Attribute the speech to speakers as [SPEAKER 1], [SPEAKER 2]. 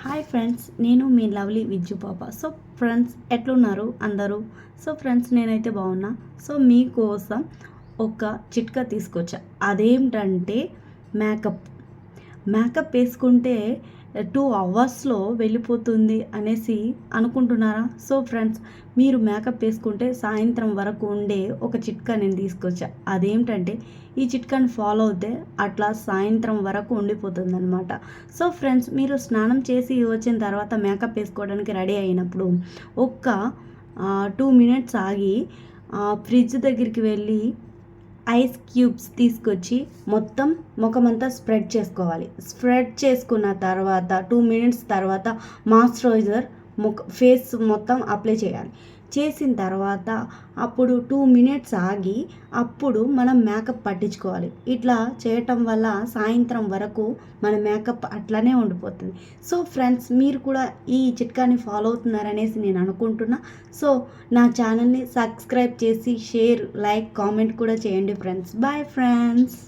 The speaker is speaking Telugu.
[SPEAKER 1] హాయ్ ఫ్రెండ్స్, నేను మీ లవ్లీ విజ్జు పాప. సో ఫ్రెండ్స్, ఎట్లున్నారు అందరూ? సో ఫ్రెండ్స్, నేనైతే బాగున్నా. సో మీకోసం ఒక చిట్కా తీసుకొచ్చా. అదేంటంటే మేకప్. మేకప్ వేసుకుంటే 2 అవర్స్లో వెళ్ళిపోతుంది అనేసి అనుకుంటున్నారా? సో ఫ్రెండ్స్, మీరు మేకప్ వేసుకుంటే సాయంత్రం వరకు ఉండే ఒక చిట్కా నేను తీసుకొచ్చా. అదేంటంటే ఈ చిట్కాని ఫాలో అవుతే అట్లా సాయంత్రం వరకు ఉండిపోతుంది అనమాట. సో ఫ్రెండ్స్, మీరు స్నానం చేసి వచ్చిన తర్వాత మేకప్ వేసుకోవడానికి రెడీ అయినప్పుడు ఒక్క 2 మినిట్స్ ఆగి ఫ్రిడ్జ్ దగ్గరికి వెళ్ళి ఐస్ క్యూబ్స్ తీసుకొచ్చి మొత్తం ముఖమంతా స్ప్రెడ్ చేసుకోవాలి. స్ప్రెడ్ చేసుకున్న తర్వాత 2 మినిట్స్ తర్వాత మాయిశ్చరైజర్ ఫేస్ మొత్తం అప్లై చేయాలి. చేసిన తర్వాత అప్పుడు 2 మినిట్స్ ఆగి అప్పుడు మనం మేకప్ పట్టించుకోవాలి. ఇట్లా చేయటం వల్ల సాయంత్రం వరకు మన మేకప్ అట్లనే ఉండిపోతుంది. సో ఫ్రెండ్స్, మీరు కూడా ఈ చిట్కాని ఫాలో అవుతున్నారనేసి నేను అనుకుంటున్నా. సో నా ఛానల్ని సబ్స్క్రైబ్ చేసి షేర్, లైక్, కామెంట్ కూడా చేయండి ఫ్రెండ్స్. Bye friends.